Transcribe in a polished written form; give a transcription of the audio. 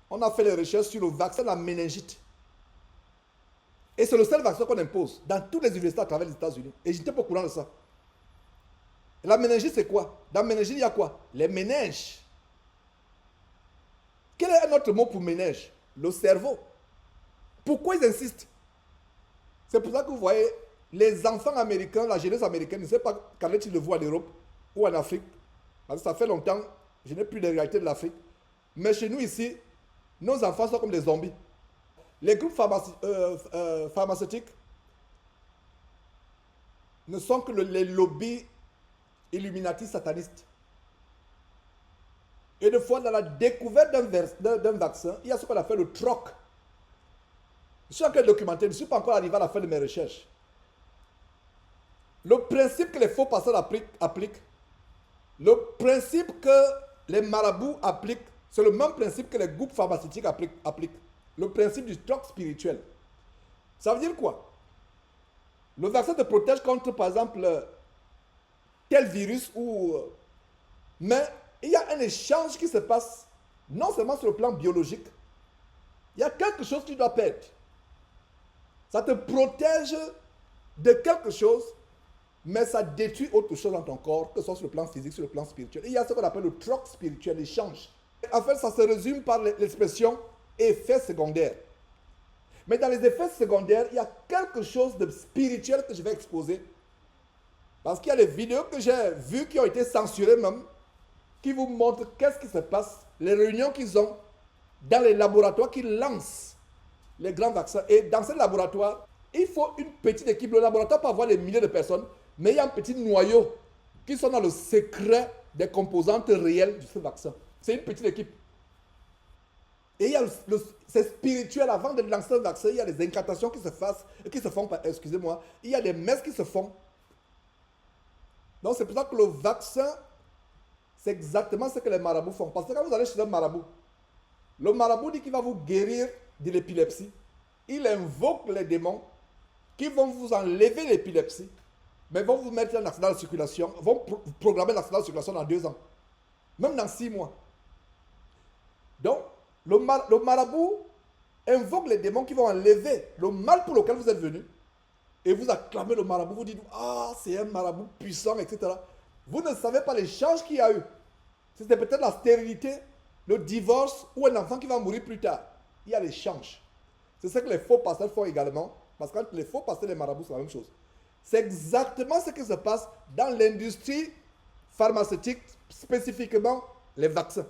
On a fait les recherches sur le vaccin de la méningite. Et c'est le seul vaccin qu'on impose dans toutes les universités à travers les États-Unis. Et je n'étais pas au courant de ça. Et la méningite, c'est quoi? Dans la méningite, il y a quoi? Les méninges. Quel est un autre mot pour méninge? Le cerveau. Pourquoi ils insistent? C'est pour ça que vous voyez, les enfants américains, la jeunesse américaine, ne sait pas quand est-ce qu'ils le voient en Europe ou en Afrique. Parce que ça fait longtemps, je n'ai plus de réalité de l'Afrique. Mais chez nous ici, nos enfants sont comme des zombies. Les groupes pharmaceutiques ne sont que les lobbies illuminati satanistes. Et de fois, dans la découverte d'un vaccin, il y a ce qu'on appelle le troc. Je suis en train de documenter, je ne suis pas encore arrivé à la fin de mes recherches. Le principe que les faux pasteurs appliquent, le principe que les marabouts appliquent, c'est le même principe que les groupes pharmaceutiques appliquent. Le principe du troc spirituel. Ça veut dire quoi? Le vaccin te protège contre, par exemple, tel virus ou... Mais il y a un échange qui se passe, non seulement sur le plan biologique, il y a quelque chose que tu dois perdre. Ça te protège de quelque chose, mais ça détruit autre chose dans ton corps, que ce soit sur le plan physique, sur le plan spirituel. Et il y a ce qu'on appelle le troc spirituel, l'échange. En fait, ça se résume par l'expression effet secondaire. Mais dans les effets secondaires, il y a quelque chose de spirituel que je vais exposer. Parce qu'il y a des vidéos que j'ai vues qui ont été censurées même, qui vous montrent qu'est-ce qui se passe, les réunions qu'ils ont dans les laboratoires qui lancent les grands vaccins. Et dans ces laboratoires, il faut une petite équipe. Le laboratoire peut avoir des milliers de personnes, mais il y a un petit noyau qui sont dans le secret des composantes réelles de ce vaccin. C'est une petite équipe. Et il y a c'est spirituel. Avant de lancer un vaccin, il y a des incantations qui se font, excusez-moi, il y a des messes qui se font. Donc c'est pour ça que le vaccin, c'est exactement ce que les marabouts font. Parce que quand vous allez chez un marabout, le marabout dit qu'il va vous guérir de l'épilepsie. Il invoque les démons qui vont vous enlever l'épilepsie, mais vont vous mettre un accident de circulation, vont programmer l'accident de circulation dans 2 ans, même dans 6 mois. Donc, le marabout invoque les démons qui vont enlever le mal pour lequel vous êtes venu, et vous acclamez le marabout, vous dites, ah, c'est un marabout puissant, etc. Vous ne savez pas l'échange qu'il y a eu. C'était peut-être la stérilité, le divorce ou un enfant qui va mourir plus tard. Il y a l'échange. C'est ce que les faux pasteurs font également, parce que les faux pasteurs et les marabouts, c'est la même chose. C'est exactement ce qui se passe dans l'industrie pharmaceutique, spécifiquement les vaccins.